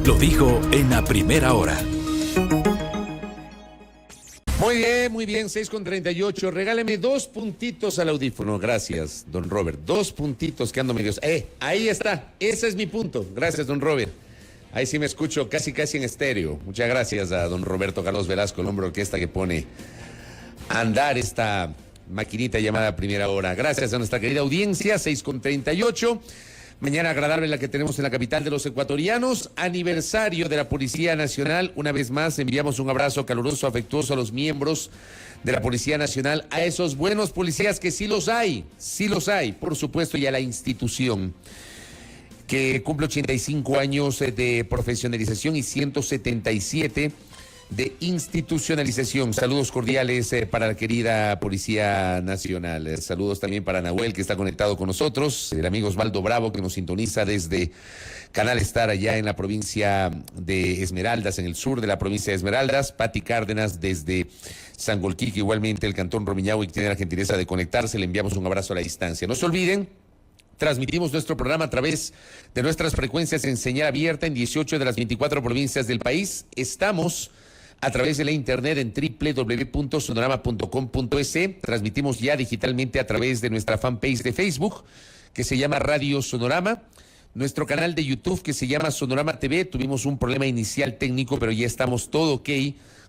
Lo dijo en la primera hora. Muy bien, 6:38. Regáleme 2 puntitos al audífono. Gracias, don Robert. 2 puntitos que ando medios. Ahí está. Ese es mi punto. Gracias, don Robert. Ahí sí me escucho casi en estéreo. Muchas gracias a don Roberto Carlos Velasco, el hombre orquesta que pone a andar esta maquinita llamada Primera Hora. Gracias a nuestra querida audiencia, 6:38. Mañana agradable la que tenemos en la capital de los ecuatorianos, aniversario de la Policía Nacional. Una vez más enviamos un abrazo caluroso, afectuoso a los miembros de la Policía Nacional, a esos buenos policías que sí los hay, por supuesto, y a la institución que cumple 85 años de profesionalización y 177 de institucionalización. Saludos cordiales para la querida Policía Nacional. Saludos también para Nahuel, que está conectado con nosotros, el amigo Osvaldo Bravo, que nos sintoniza desde Canal Star, allá en la provincia de Esmeraldas, en el sur de la provincia de Esmeraldas. Pati Cárdenas desde Sangolquí, igualmente el cantón Romiñahui, que tiene la gentileza de conectarse. Le enviamos un abrazo a la distancia. No se olviden, transmitimos nuestro programa a través de nuestras frecuencias en señal abierta en 18 de las 24 provincias del país. Estamos a través de la internet en www.sonorama.com.es. Transmitimos ya digitalmente a través de nuestra fanpage de Facebook, que se llama Radio Sonorama. Nuestro canal de YouTube, que se llama Sonorama TV. Tuvimos un problema inicial técnico, pero ya estamos todo ok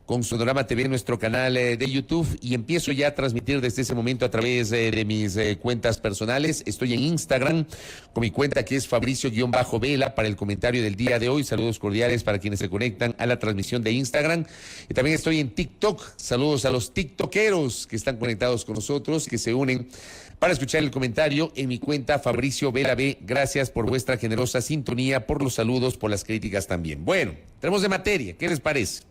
con Sonorama TV, nuestro canal de YouTube, y empiezo ya a transmitir desde ese momento a través de mis cuentas personales. Estoy en Instagram con mi cuenta, que es Fabricio-Vela, para el comentario del día de hoy. Saludos cordiales para quienes se conectan a la transmisión de Instagram. Y también estoy en TikTok. Saludos a los tiktokeros que están conectados con nosotros, que se unen para escuchar el comentario en mi cuenta Fabricio Vela B. Gracias por vuestra generosa sintonía, por los saludos, por las críticas también. Bueno, tenemos de materia. ¿Qué les parece?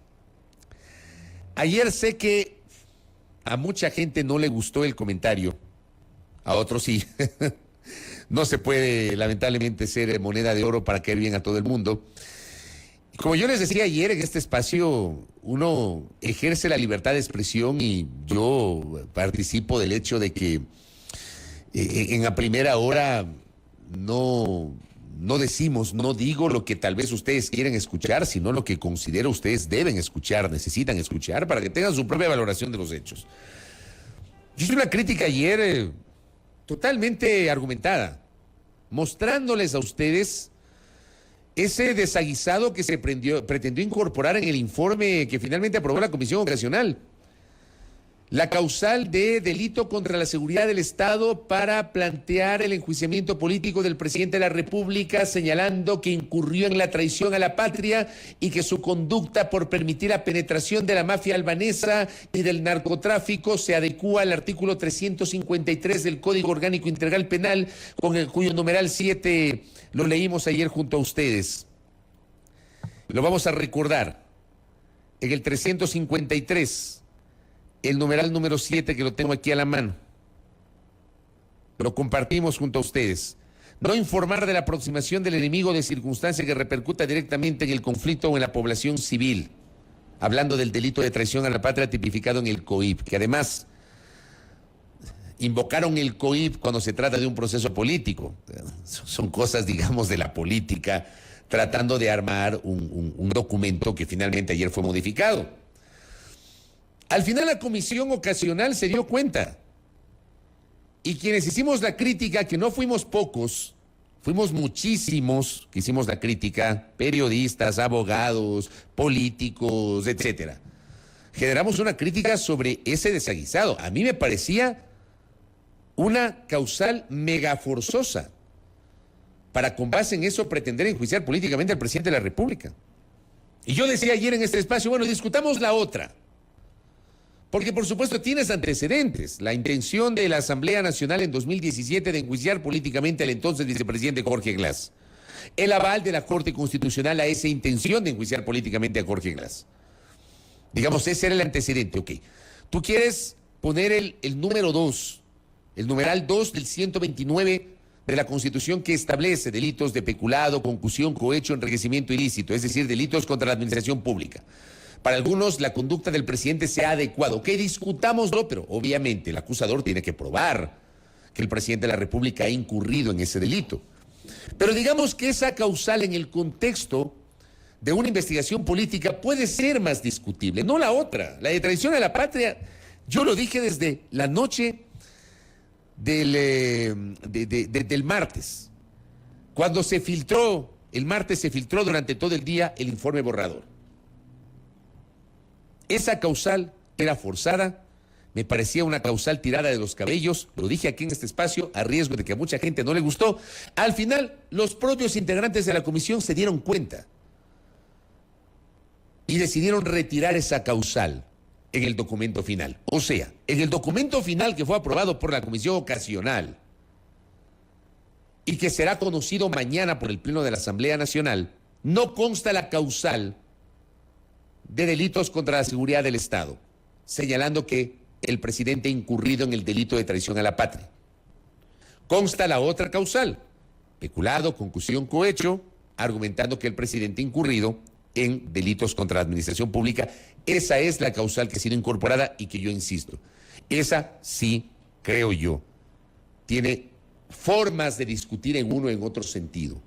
Ayer sé que a mucha gente no le gustó el comentario, a otros sí. No se puede, lamentablemente, ser moneda de oro para caer bien a todo el mundo. Como yo les decía ayer, en este espacio uno ejerce la libertad de expresión, y yo participo del hecho de que en la primera hora no digo lo que tal vez ustedes quieren escuchar, sino lo que considero ustedes deben escuchar, necesitan escuchar, para que tengan su propia valoración de los hechos. Yo hice una crítica ayer totalmente argumentada, mostrándoles a ustedes ese desaguisado que se pretendió incorporar en el informe que finalmente aprobó la Comisión Congresional. La causal de delito contra la seguridad del Estado para plantear el enjuiciamiento político del presidente de la República, señalando que incurrió en la traición a la patria y que su conducta por permitir la penetración de la mafia albanesa y del narcotráfico se adecúa al artículo 353 del Código Orgánico Integral Penal, cuyo numeral 7 lo leímos ayer junto a ustedes. Lo vamos a recordar. En el 353... el numeral número 7, que lo tengo aquí a la mano, lo compartimos junto a ustedes. No informar de la aproximación del enemigo de circunstancia que repercuta directamente en el conflicto o en la población civil. Hablando del delito de traición a la patria tipificado en el COIP, que además invocaron el COIP cuando se trata de un proceso político. Son cosas, digamos, de la política, tratando de armar un documento que finalmente ayer fue modificado. Al final la comisión ocasional se dio cuenta, y quienes hicimos la crítica, que no fuimos pocos, fuimos muchísimos que hicimos la crítica, periodistas, abogados, políticos, etcétera. Generamos una crítica sobre ese desaguisado. A mí me parecía una causal mega forzosa para, con base en eso, pretender enjuiciar políticamente al presidente de la República. Y yo decía ayer en este espacio, bueno, discutamos la otra. Porque, por supuesto, tienes antecedentes. La intención de la Asamblea Nacional en 2017 de enjuiciar políticamente al entonces vicepresidente Jorge Glass. El aval de la Corte Constitucional a esa intención de enjuiciar políticamente a Jorge Glass. Digamos, ese era el antecedente. Ok. Tú quieres poner el número 2, el numeral 2 del 129 de la Constitución, que establece delitos de peculado, concusión, cohecho, enriquecimiento ilícito, es decir, delitos contra la administración pública. Para algunos, la conducta del presidente se ha adecuado. Que discutámoslo, pero obviamente el acusador tiene que probar que el presidente de la República ha incurrido en ese delito. Pero digamos que esa causal, en el contexto de una investigación política puede ser más discutible, no la otra. La de traición a la patria, yo lo dije desde la noche del martes, cuando se filtró, el martes se filtró durante todo el día el informe borrador. Esa causal era forzada, me parecía una causal tirada de los cabellos, lo dije aquí en este espacio, a riesgo de que a mucha gente no le gustó. Al final, los propios integrantes de la comisión se dieron cuenta y decidieron retirar esa causal en el documento final. O sea, en el documento final que fue aprobado por la Comisión Ocasional y que será conocido mañana por el Pleno de la Asamblea Nacional, no consta la causal de delitos contra la seguridad del Estado, señalando que el presidente ha incurrido en el delito de traición a la patria. Consta la otra causal, peculado, concusión, cohecho, argumentando que el presidente ha incurrido en delitos contra la administración pública. Esa es la causal que ha sido incorporada y que yo insisto, esa sí, creo yo, tiene formas de discutir en uno o en otro sentido.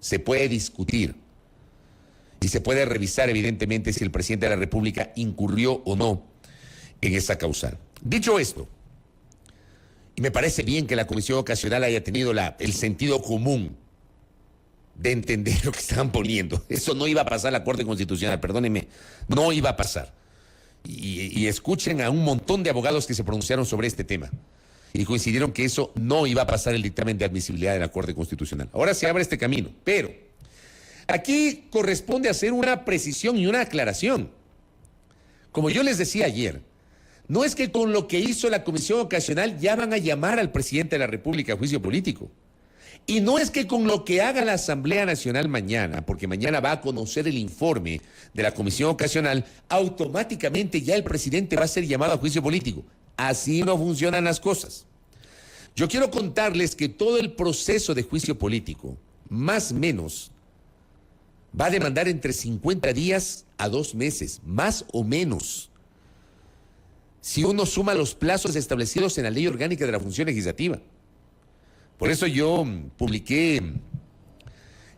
Se puede discutir y se puede revisar evidentemente si el presidente de la República incurrió o no en esa causal. Dicho esto, y me parece bien que la Comisión Ocasional haya tenido el sentido común de entender lo que estaban poniendo. Eso no iba a pasar a la Corte Constitucional, perdónenme, no iba a pasar. Y escuchen a un montón de abogados que se pronunciaron sobre este tema y coincidieron que eso no iba a pasar el dictamen de admisibilidad de la Corte Constitucional. Ahora se abre este camino, pero aquí corresponde hacer una precisión y una aclaración. Como yo les decía ayer, no es que con lo que hizo la Comisión Ocasional ya van a llamar al presidente de la República a juicio político. Y no es que con lo que haga la Asamblea Nacional mañana, porque mañana va a conocer el informe de la Comisión Ocasional, automáticamente ya el presidente va a ser llamado a juicio político. Así no funcionan las cosas. Yo quiero contarles que todo el proceso de juicio político, más o menos, va a demandar entre 50 días a 2 meses, más o menos. Si uno suma los plazos establecidos en la Ley Orgánica de la Función Legislativa. Por eso yo publiqué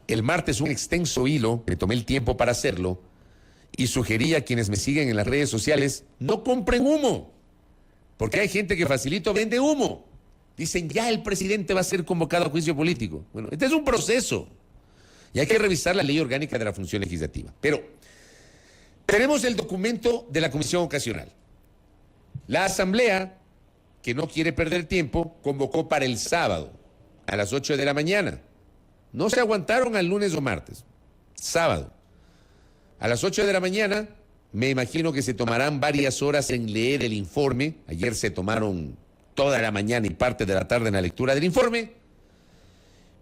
el martes un extenso hilo, me tomé el tiempo para hacerlo, y sugerí a quienes me siguen en las redes sociales, no compren humo, porque hay gente que facilito vende humo. Dicen, ya el presidente va a ser convocado a juicio político. Bueno, este es un proceso, y hay que revisar la Ley Orgánica de la Función Legislativa. Pero tenemos el documento de la Comisión Ocasional. La Asamblea, que no quiere perder tiempo, convocó para el sábado a las 8 de la mañana. No se aguantaron al lunes o martes. Sábado. A las 8 de la mañana, me imagino que se tomarán varias horas en leer el informe. Ayer se tomaron toda la mañana y parte de la tarde en la lectura del informe,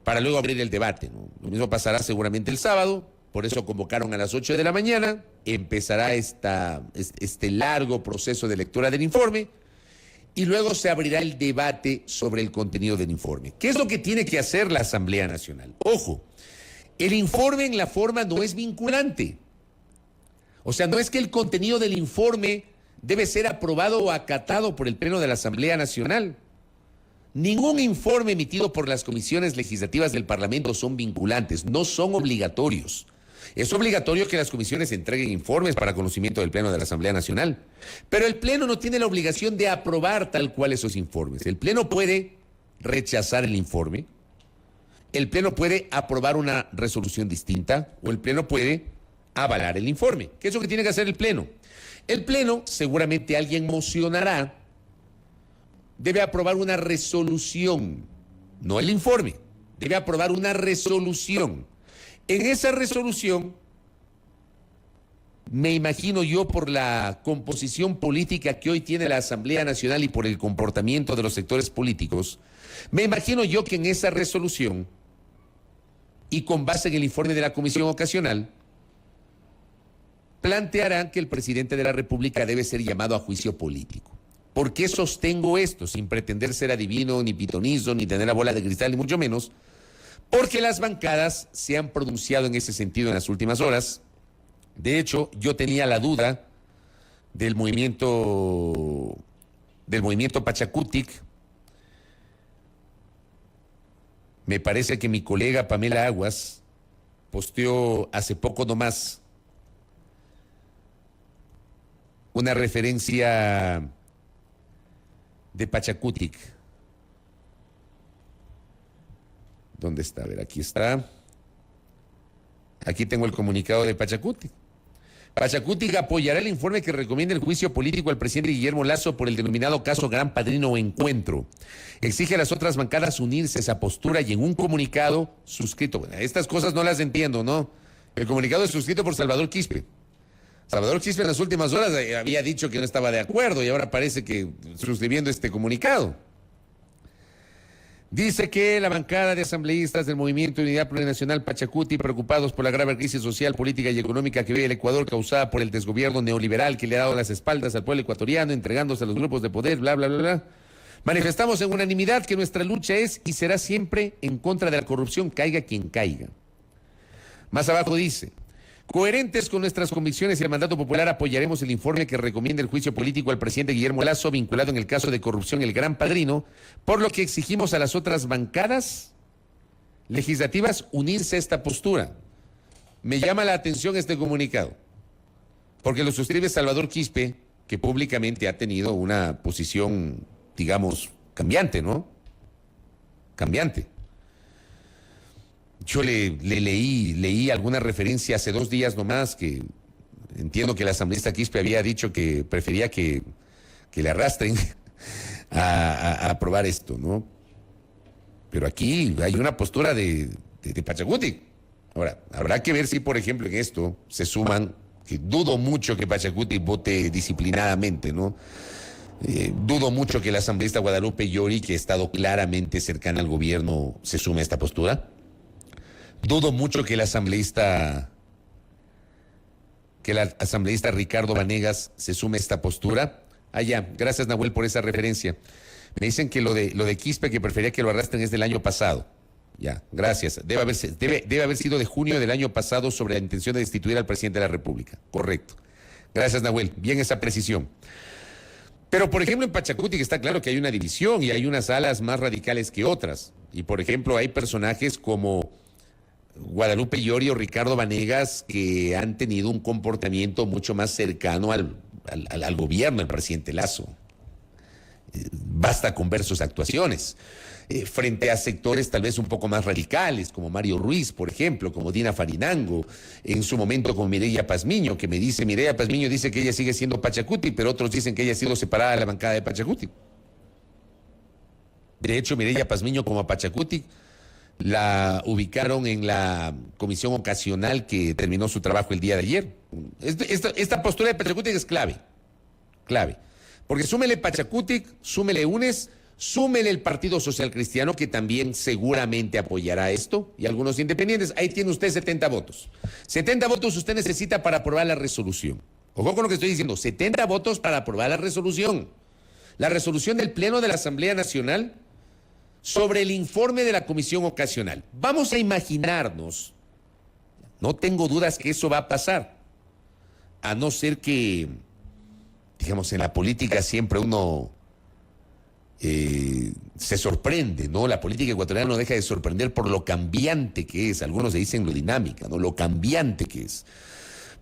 para luego abrir el debate, ¿no? Lo mismo pasará seguramente el sábado. Por eso convocaron a las 8 de la mañana, empezará este largo proceso de lectura del informe y luego se abrirá el debate sobre el contenido del informe. ¿Qué es lo que tiene que hacer la Asamblea Nacional? Ojo, el informe en la forma no es vinculante. O sea, no es que el contenido del informe debe ser aprobado o acatado por el Pleno de la Asamblea Nacional. Ningún informe emitido por las comisiones legislativas del Parlamento son vinculantes, no son obligatorios. Es obligatorio que las comisiones entreguen informes para conocimiento del Pleno de la Asamblea Nacional, pero el Pleno no tiene la obligación de aprobar tal cual esos informes. El Pleno puede rechazar el informe, el Pleno puede aprobar una resolución distinta o el Pleno puede avalar el informe. ¿Qué es lo que tiene que hacer el Pleno? El Pleno, seguramente alguien mocionará, debe aprobar una resolución, no el informe, debe aprobar una resolución. En esa resolución, me imagino yo por la composición política que hoy tiene la Asamblea Nacional y por el comportamiento de los sectores políticos, me imagino yo que en esa resolución, y con base en el informe de la Comisión Ocasional, plantearán que el presidente de la República debe ser llamado a juicio político. ¿Por qué sostengo esto? Sin pretender ser adivino, ni pitonizo, ni tener la bola de cristal, ni mucho menos. Porque las bancadas se han pronunciado en ese sentido en las últimas horas. De hecho, yo tenía la duda del movimiento Pachacutic. Me parece que mi colega Pamela Aguas posteó hace poco nomás una referencia de Pachacutic. ¿Dónde está? A ver, aquí está. Aquí tengo el comunicado de Pachacutic. Pachacutic apoyará el informe que recomienda el juicio político al presidente Guillermo Lasso por el denominado caso Gran Padrino Encuentro. Exige a las otras bancadas unirse a esa postura y en un comunicado suscrito. Bueno, estas cosas no las entiendo, ¿no? El comunicado es suscrito por Salvador Quispe. Salvador Quispe en las últimas horas había dicho que no estaba de acuerdo y ahora parece que suscribiendo este comunicado. Dice que la bancada de asambleístas del Movimiento de Unidad Plurinacional Pachacuti, preocupados por la grave crisis social, política y económica que vive el Ecuador, causada por el desgobierno neoliberal que le ha dado las espaldas al pueblo ecuatoriano, entregándose a los grupos de poder, bla, bla, bla, bla. Manifestamos en unanimidad que nuestra lucha es y será siempre en contra de la corrupción, caiga quien caiga. Más abajo dice: coherentes con nuestras convicciones y el mandato popular, apoyaremos el informe que recomienda el juicio político al presidente Guillermo Lasso vinculado en el caso de corrupción El Gran Padrino, por lo que exigimos a las otras bancadas legislativas unirse a esta postura. Me llama la atención este comunicado, porque lo suscribe Salvador Quispe, que públicamente ha tenido una posición, digamos, cambiante, ¿no? Cambiante. Yo leí alguna referencia hace 2 días nomás que entiendo que el asambleísta Quispe había dicho que prefería que le arrastren a aprobar esto, ¿no? Pero aquí hay una postura de Pachacuti. Ahora, habrá que ver si, por ejemplo, en esto se suman, que dudo mucho que Pachacuti vote disciplinadamente, ¿no? Dudo mucho que el asambleísta Guadalupe Llori, que ha estado claramente cercana al gobierno, se sume a esta postura. Dudo mucho que el asambleísta Ricardo Vanegas se sume a esta postura. Ya, gracias Nahuel por esa referencia. Me dicen que lo de Quispe, que prefería que lo arrastren, es del año pasado. Ya, gracias. Debe haber sido de junio del año pasado, sobre la intención de destituir al presidente de la República. Correcto. Gracias Nahuel, bien esa precisión. Pero, por ejemplo, en Pachacuti está claro que hay una división y hay unas alas más radicales que otras. Y, por ejemplo, hay personajes como Guadalupe Llori o Ricardo Vanegas que han tenido un comportamiento mucho más cercano al gobierno, al presidente Lasso. Basta con ver sus actuaciones. Frente a sectores tal vez un poco más radicales, como Mario Ruiz, por ejemplo, como Dina Farinango, en su momento con Mireya Pazmiño, que Mireya Pazmiño dice que ella sigue siendo Pachacuti, pero otros dicen que ella ha sido separada de la bancada de Pachacuti. De hecho, Mireya Pazmiño como Pachacuti la ubicaron en la comisión ocasional que terminó su trabajo el día de ayer. Esta postura de Pachacuti es clave, porque súmele Pachacuti, súmele UNES, súmele el Partido Social Cristiano, que también seguramente apoyará esto, y algunos independientes. Ahí tiene usted 70 votos. 70 votos usted necesita para aprobar la resolución. Ojo con lo que estoy diciendo, 70 votos para aprobar la resolución. La resolución del Pleno de la Asamblea Nacional sobre el informe de la comisión ocasional. Vamos a imaginarnos, no tengo dudas que eso va a pasar, a no ser que, digamos, en la política siempre uno se sorprende, ¿no? La política ecuatoriana no deja de sorprender por lo cambiante que es. Algunos le dicen lo dinámica, ¿no? Lo cambiante que es.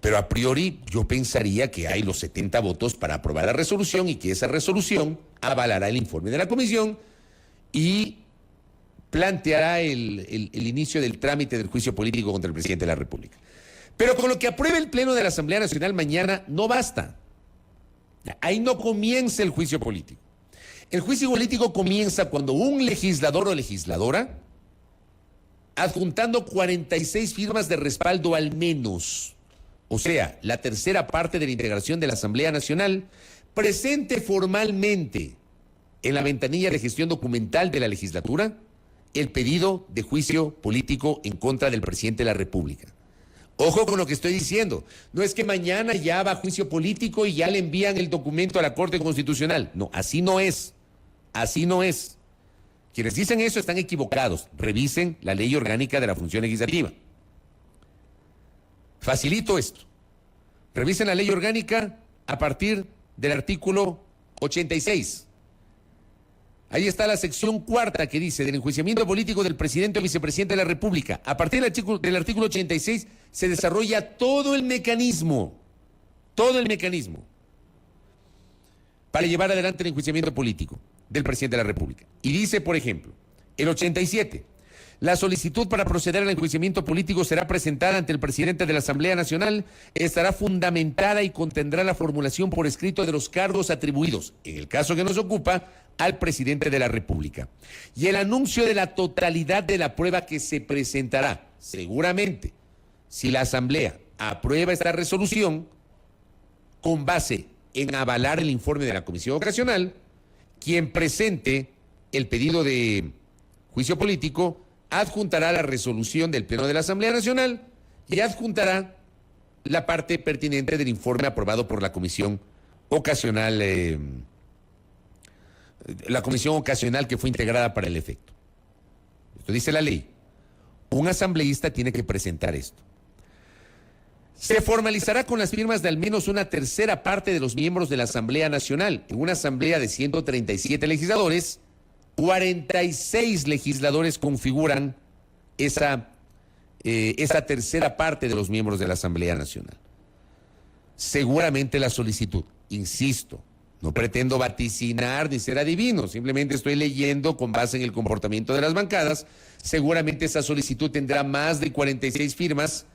Pero a priori yo pensaría que hay los 70 votos para aprobar la resolución y que esa resolución avalará el informe de la comisión y planteará el inicio del trámite del juicio político contra el presidente de la República. Pero con lo que apruebe el Pleno de la Asamblea Nacional mañana no basta. Ahí no comienza el juicio político. El juicio político comienza cuando un legislador o legisladora, adjuntando 46 firmas de respaldo al menos, o sea, la tercera parte de la integración de la Asamblea Nacional, presente formalmente en la ventanilla de gestión documental de la legislatura el pedido de juicio político en contra del presidente de la República. Ojo con lo que estoy diciendo. No es que mañana ya va a juicio político y ya le envían el documento a la Corte Constitucional. No, así no es. Así no es. Quienes dicen eso están equivocados. Revisen la ley orgánica de la función legislativa. Facilito esto. Revisen la ley orgánica a partir del artículo 86. Ahí está la sección cuarta que dice: del enjuiciamiento político del presidente o vicepresidente de la República. A partir del artículo 86 se desarrolla todo el mecanismo para llevar adelante el enjuiciamiento político del presidente de la República. Y dice, por ejemplo, el 87, la solicitud para proceder al enjuiciamiento político será presentada ante el presidente de la Asamblea Nacional, estará fundamentada y contendrá la formulación por escrito de los cargos atribuidos, en el caso que nos ocupa, al presidente de la República. Y el anuncio de la totalidad de la prueba que se presentará, seguramente, si la Asamblea aprueba esta resolución, con base en avalar el informe de la Comisión Ocasional, quien presente el pedido de juicio político adjuntará la resolución del Pleno de la Asamblea Nacional y adjuntará la parte pertinente del informe aprobado por la Comisión Ocasional, que fue integrada para el efecto. Esto dice la ley. Un asambleísta tiene que presentar esto. Se formalizará con las firmas de al menos una tercera parte de los miembros de la Asamblea Nacional. En una asamblea de 137 legisladores, 46 legisladores configuran esa tercera parte de los miembros de la Asamblea Nacional. Seguramente la solicitud, insisto, no pretendo vaticinar ni ser adivino, simplemente estoy leyendo con base en el comportamiento de las bancadas. Seguramente esa solicitud tendrá más de 46 firmas.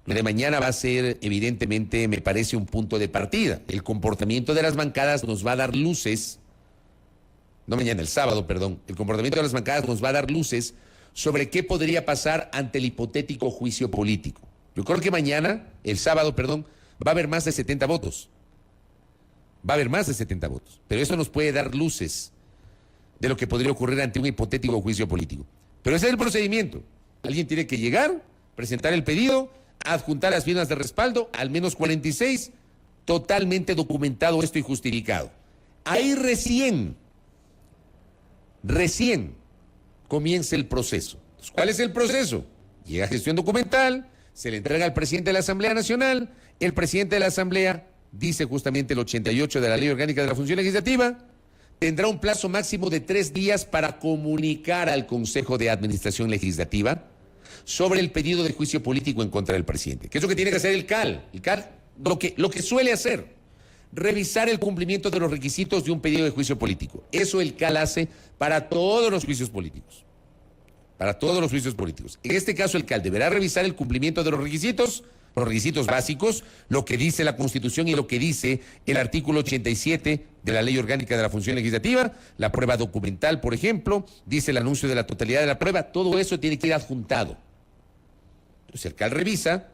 Lo de mañana va a ser, evidentemente, me parece un punto de partida. El comportamiento de las bancadas nos va a dar luces, no mañana, el sábado, perdón. El comportamiento de las bancadas nos va a dar luces sobre qué podría pasar ante el hipotético juicio político. Yo creo que mañana, el sábado, perdón, va a haber más de 70 votos. Va a haber más de 70 votos. Pero eso nos puede dar luces de lo que podría ocurrir ante un hipotético juicio político. Pero ese es el procedimiento. Alguien tiene que llegar, presentar el pedido, adjuntar las firmas de respaldo, al menos 46, totalmente documentado esto y justificado. Ahí recién comienza el proceso. Entonces, ¿cuál es el proceso? Llega gestión documental, se le entrega al presidente de la Asamblea Nacional, el presidente de la Asamblea, dice justamente el 88 de la Ley Orgánica de la Función Legislativa, tendrá un plazo máximo de 3 días para comunicar al Consejo de Administración Legislativa sobre el pedido de juicio político en contra del presidente. ¿Qué es lo que tiene que hacer el CAL? El CAL lo que suele hacer, revisar el cumplimiento de los requisitos de un pedido de juicio político. Eso el CAL hace para todos los juicios políticos. Para todos los juicios políticos. En este caso el CAL deberá revisar el cumplimiento de los requisitos básicos, lo que dice la Constitución y lo que dice el artículo 87 de la Ley Orgánica de la Función Legislativa, la prueba documental, por ejemplo, dice el anuncio de la totalidad de la prueba, todo eso tiene que ir adjuntado. Entonces el CAL revisa,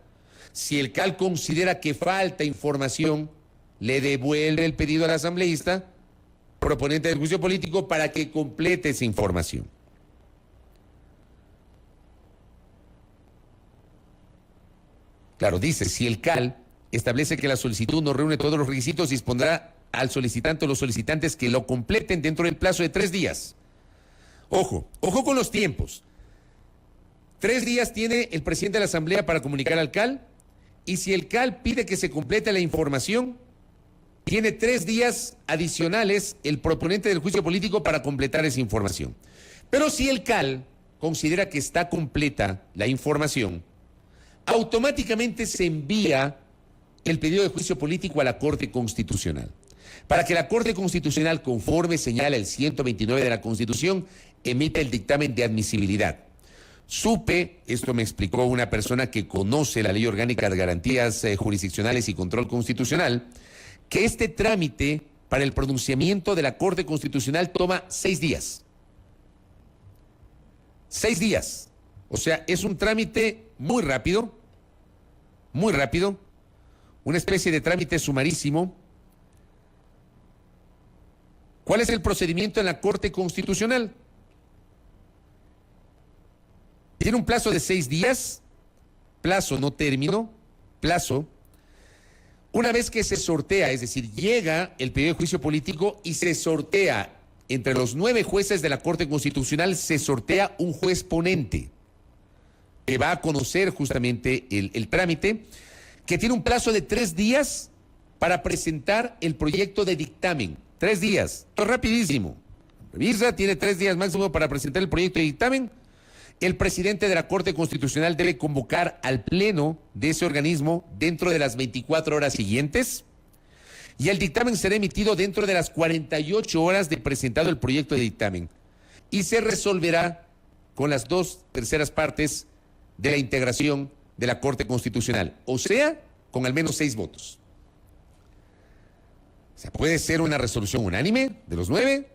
si el CAL considera que falta información, le devuelve el pedido al asambleísta, proponente del juicio político, para que complete esa información. Claro, dice, si el CAL establece que la solicitud no reúne todos los requisitos, dispondrá al solicitante o los solicitantes que lo completen dentro del plazo de 3 días. Ojo con los tiempos. 3 días tiene el presidente de la Asamblea para comunicar al CAL, y si el CAL pide que se complete la información, tiene 3 días adicionales el proponente del juicio político para completar esa información. Pero si el CAL considera que está completa la información, automáticamente se envía el pedido de juicio político a la Corte Constitucional, para que la Corte Constitucional, conforme señala el 129 de la Constitución, emita el dictamen de admisibilidad. Supe, esto me explicó una persona que conoce la Ley Orgánica de Garantías Jurisdiccionales y Control Constitucional, que este trámite para el pronunciamiento de la Corte Constitucional toma 6 días. 6 días. O sea, es un trámite muy rápido, una especie de trámite sumarísimo. ¿Cuál es el procedimiento en la Corte Constitucional? Tiene un plazo de 6 días, plazo, no término, plazo. Una vez que se sortea, es decir, llega el pedido de juicio político y se sortea entre los 9 jueces de la Corte Constitucional, se sortea un juez ponente que va a conocer justamente el trámite, que tiene un plazo de 3 días para presentar el proyecto de dictamen. 3 días, esto es rapidísimo. revisa, tiene 3 días máximo para presentar el proyecto de dictamen. El presidente de la Corte Constitucional debe convocar al pleno de ese organismo dentro de las 24 horas siguientes y el dictamen será emitido dentro de las 48 horas de presentado el proyecto de dictamen y se resolverá con las 2/3 partes de la integración de la Corte Constitucional, o sea, con al menos 6 votos. O sea, puede ser una resolución unánime de los 9,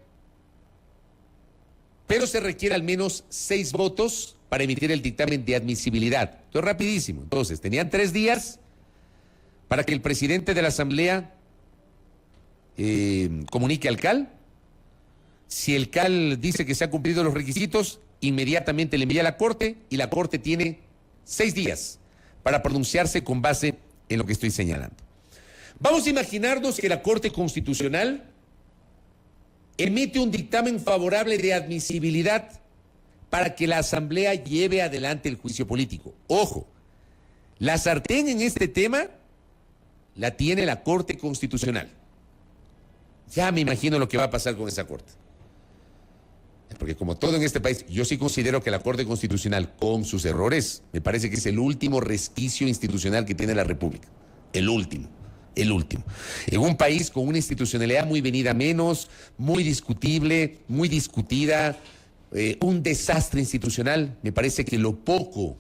pero se requiere al menos 6 votos para emitir el dictamen de admisibilidad. Esto es rapidísimo. Entonces, tenían 3 días para que el presidente de la Asamblea comunique al CAL. Si el CAL dice que se han cumplido los requisitos, inmediatamente le envía a la Corte y la Corte tiene 6 días para pronunciarse con base en lo que estoy señalando. Vamos a imaginarnos que la Corte Constitucional emite un dictamen favorable de admisibilidad para que la Asamblea lleve adelante el juicio político. Ojo, la sartén en este tema la tiene la Corte Constitucional. Ya me imagino lo que va a pasar con esa Corte. Porque como todo en este país, yo sí considero que la Corte Constitucional, con sus errores, me parece que es el último resquicio institucional que tiene la República. El último. En un país con una institucionalidad muy venida menos, muy discutible, muy discutida, un desastre institucional, me parece que lo poco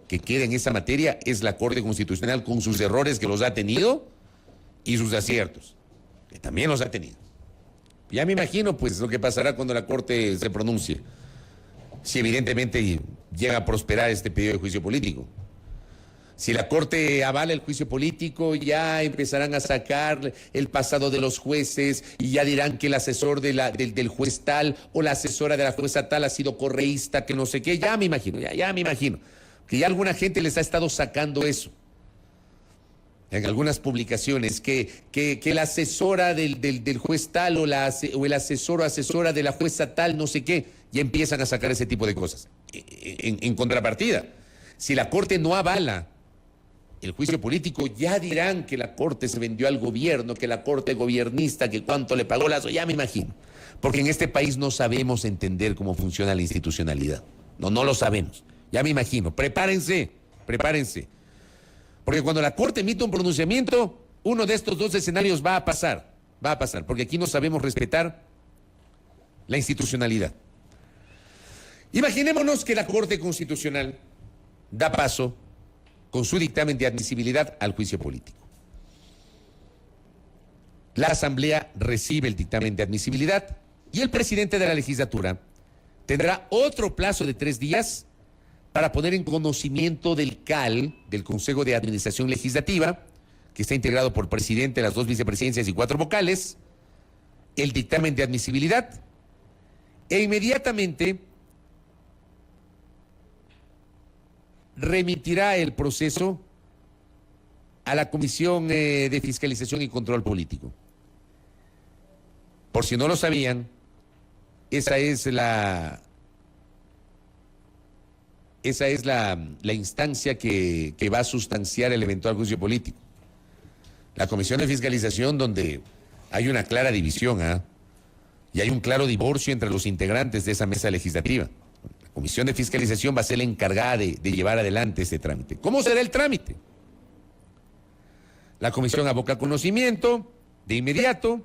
que queda en esa materia es la Corte Constitucional con sus errores que los ha tenido y sus aciertos, que también los ha tenido. Ya me imagino pues lo que pasará cuando la Corte se pronuncie, si evidentemente llega a prosperar este pedido de juicio político. Si la Corte avala el juicio político, ya empezarán a sacar el pasado de los jueces y ya dirán que el asesor del juez tal o la asesora de la jueza tal ha sido correísta, que no sé qué. Ya me imagino, ya me imagino. Que ya alguna gente les ha estado sacando eso. En algunas publicaciones, que la asesora del juez tal o el asesor o asesora de la jueza tal, no sé qué, ya empiezan a sacar ese tipo de cosas. En contrapartida, si la Corte no avala el juicio político, ya dirán que la Corte se vendió al gobierno, que la Corte gobiernista, que cuánto le pagó Lazo, ya me imagino. Porque en este país no sabemos entender cómo funciona la institucionalidad. No lo sabemos. Ya me imagino. Prepárense. Porque cuando la Corte emite un pronunciamiento, uno de estos 2 escenarios va a pasar, porque aquí no sabemos respetar la institucionalidad. Imaginémonos que la Corte Constitucional da paso con su dictamen de admisibilidad al juicio político. La Asamblea recibe el dictamen de admisibilidad y el presidente de la legislatura tendrá otro plazo de 3 días para poner en conocimiento del CAL, del Consejo de Administración Legislativa, que está integrado por presidente, las 2 vicepresidencias y 4 vocales, el dictamen de admisibilidad e inmediatamente remitirá el proceso a la Comisión de Fiscalización y Control Político. Por si no lo sabían, esa es la instancia que va a sustanciar el eventual juicio político. La Comisión de Fiscalización, donde hay una clara división, y hay un claro divorcio entre los integrantes de esa mesa legislativa. La Comisión de Fiscalización va a ser la encargada de llevar adelante este trámite. ¿Cómo será el trámite? La Comisión aboca conocimiento de inmediato,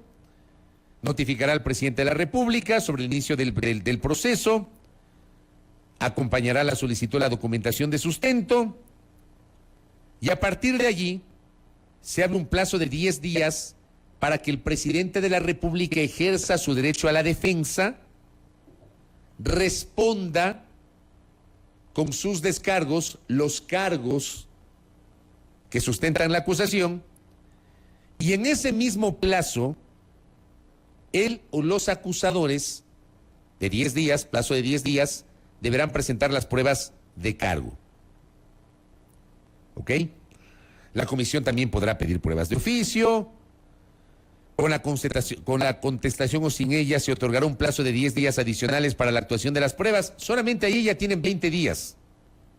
notificará al presidente de la República sobre el inicio del proceso, acompañará la solicitud de la documentación de sustento y a partir de allí se abre un plazo de 10 días para que el presidente de la República ejerza su derecho a la defensa, responda con sus descargos los cargos que sustentan la acusación y en ese mismo plazo él o los acusadores de 10 días, plazo de 10 días, deberán presentar las pruebas de cargo. ¿Ok? La comisión también podrá pedir pruebas de oficio. Con la contestación o sin ella se otorgará un plazo de 10 días adicionales para la actuación de las pruebas. Solamente ahí ya tienen 20 días.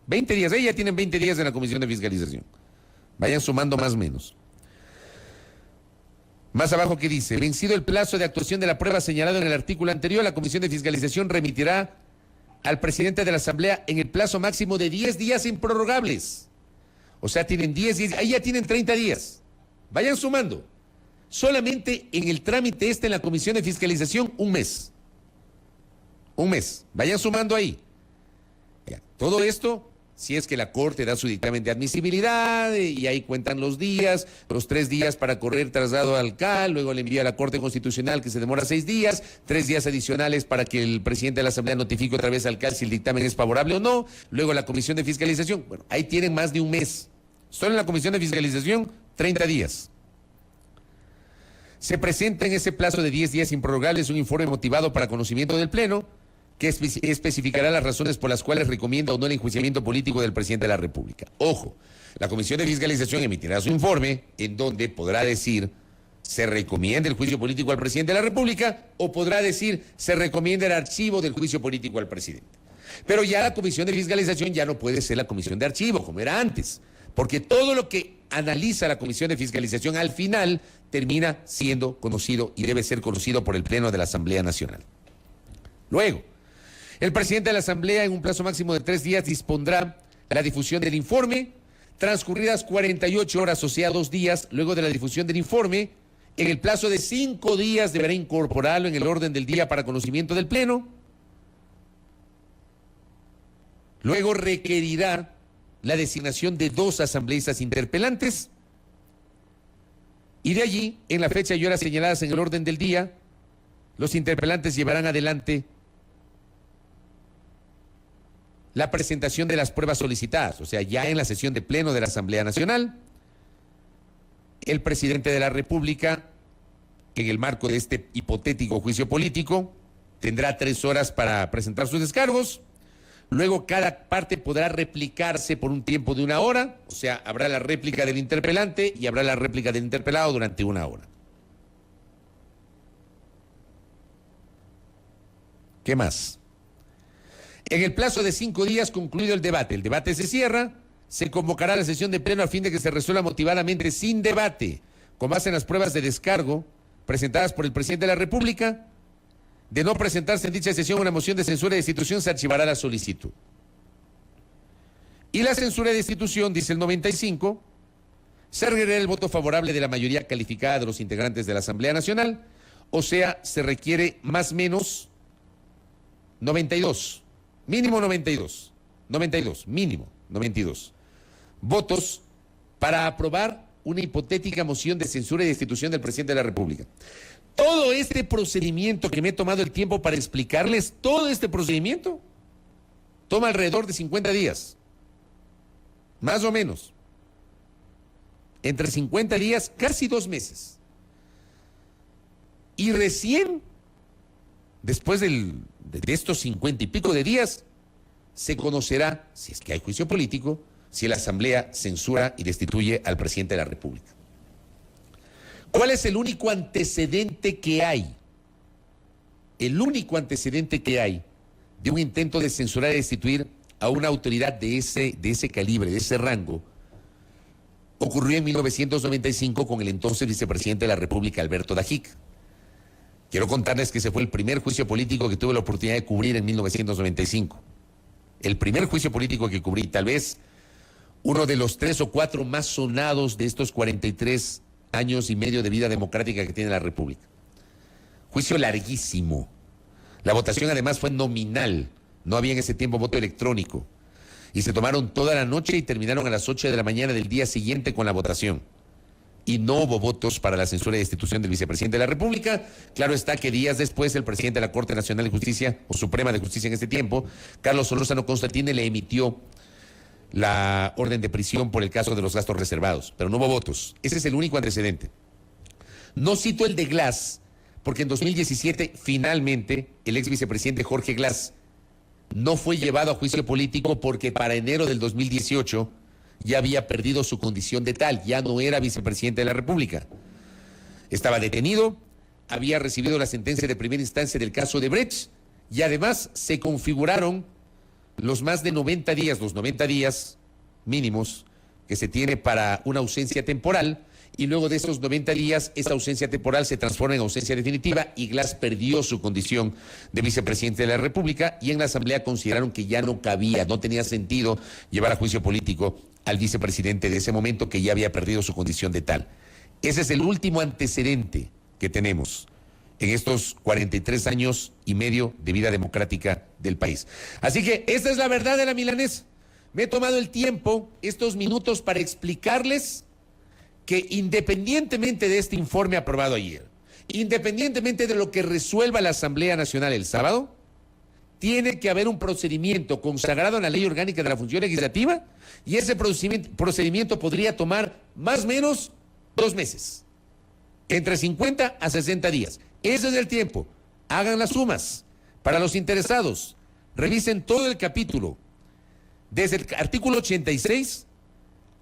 20 días, ahí ya tienen 20 días en la Comisión de Fiscalización. Vayan sumando más o menos. Más abajo, ¿qué dice? Vencido el plazo de actuación de la prueba señalado en el artículo anterior, la Comisión de Fiscalización remitirá al presidente de la Asamblea en el plazo máximo de 10 días improrrogables. O sea, tienen 10 días, ahí ya tienen 30 días. Vayan sumando. Solamente en el trámite en la Comisión de Fiscalización, un mes. Un mes. Vayan sumando ahí. Ya, todo esto, si es que la Corte da su dictamen de admisibilidad, y ahí cuentan los días, los 3 días para correr traslado al CAL, luego le envía a la Corte Constitucional que se demora 6 días, 3 días adicionales para que el presidente de la Asamblea notifique otra vez al CAL si el dictamen es favorable o no, luego la Comisión de Fiscalización. Bueno, ahí tienen más de un mes. Solo en la Comisión de Fiscalización, 30 días. Se presenta en ese plazo de 10 días improrrogables un informe motivado para conocimiento del Pleno, que especificará las razones por las cuales recomienda o no el enjuiciamiento político del presidente de la República. Ojo, la Comisión de Fiscalización emitirá su informe en donde podrá decir se recomienda el juicio político al presidente de la República o podrá decir se recomienda el archivo del juicio político al presidente. Pero ya la Comisión de Fiscalización ya no puede ser la Comisión de Archivo como era antes, porque todo lo que analiza la Comisión de Fiscalización al final termina siendo conocido y debe ser conocido por el Pleno de la Asamblea Nacional. Luego, el presidente de la Asamblea, en un plazo máximo de 3 días, dispondrá la difusión del informe, transcurridas 48 horas, o sea, 2 días, luego de la difusión del informe, en el plazo de 5 días deberá incorporarlo en el orden del día para conocimiento del Pleno. Luego requerirá la designación de 2 asambleístas interpelantes y de allí, en la fecha y horas señaladas en el orden del día, los interpelantes llevarán adelante la presentación de las pruebas solicitadas, o sea, ya en la sesión de pleno de la Asamblea Nacional, el presidente de la República, en el marco de este hipotético juicio político, tendrá 3 horas para presentar sus descargos. Luego cada parte podrá replicarse por un tiempo de 1 hora, o sea, habrá la réplica del interpelante y habrá la réplica del interpelado durante 1 hora. ¿Qué más? En el plazo de 5 días, concluido el debate se cierra, se convocará la sesión de pleno a fin de que se resuelva motivadamente sin debate, con base en las pruebas de descargo presentadas por el presidente de la República. De no presentarse en dicha sesión una moción de censura de destitución, se archivará la solicitud. Y la censura de destitución, dice el 95, se requerirá el voto favorable de la mayoría calificada de los integrantes de la Asamblea Nacional, o sea, se requiere más o menos 92, mínimo 92, mínimo 92 votos para aprobar una hipotética moción de censura y destitución del presidente de la República. Todo este procedimiento que me he tomado el tiempo para explicarles, todo este procedimiento toma alrededor de 50 días, más o menos, entre 50 días, casi 2 meses. Y recién, después de estos 50 y pico de días, se conocerá, si es que hay juicio político, si la Asamblea censura y destituye al presidente de la República. ¿Cuál es el único antecedente que hay? El único antecedente que hay de un intento de censurar y destituir a una autoridad de ese calibre, de ese rango, ocurrió en 1995 con el entonces vicepresidente de la República, Alberto Dajic. Quiero contarles que ese fue el primer juicio político que tuve la oportunidad de cubrir en 1995. El primer juicio político que cubrí, tal vez uno de los 3 o 4 más sonados de estos 43 años y medio de vida democrática que tiene la República. Juicio larguísimo. La votación además fue nominal. No había en ese tiempo voto electrónico. Y se tomaron toda la noche y terminaron a las 8 de la mañana del día siguiente con la votación. Y no hubo votos para la censura y destitución del vicepresidente de la República. Claro está que días después el presidente de la Corte Nacional de Justicia, o Suprema de Justicia en ese tiempo, Carlos Solórzano Constantine, le emitió la orden de prisión por el caso de los gastos reservados, pero no hubo votos. Ese es el único antecedente. No cito el de Glass, porque en 2017 finalmente el ex vicepresidente Jorge Glass no fue llevado a juicio político porque para enero del 2018 ya había perdido su condición de tal, ya no era vicepresidente de la República. Estaba detenido, había recibido la sentencia de primera instancia del caso de Brecht y además se configuraron los más de 90 días, los 90 días mínimos que se tiene para una ausencia temporal, y luego de esos 90 días, esta ausencia temporal se transforma en ausencia definitiva y Glass perdió su condición de vicepresidente de la República y en la Asamblea consideraron que ya no cabía, no tenía sentido llevar a juicio político al vicepresidente de ese momento que ya había perdido su condición de tal. Ese es el último antecedente que tenemos en estos 43 años y medio de vida democrática del país. Así que esta es la verdad de la milanesa. Me he tomado el tiempo, estos minutos, para explicarles que independientemente de este informe aprobado ayer, independientemente de lo que resuelva la Asamblea Nacional el sábado, tiene que haber un procedimiento consagrado en la Ley Orgánica de la Función Legislativa y ese procedimiento podría tomar más o menos 2 meses, entre 50 a 60 días. Ese es el tiempo. Hagan las sumas. Para los interesados, revisen todo el capítulo, desde el artículo 86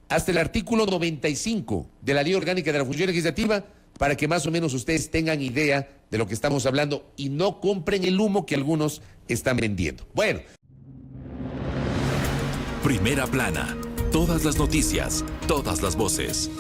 hasta el artículo 95 de la Ley Orgánica de la Función Legislativa, para que más o menos ustedes tengan idea de lo que estamos hablando y no compren el humo que algunos están vendiendo. Bueno. Primera plana. Todas las noticias, todas las voces.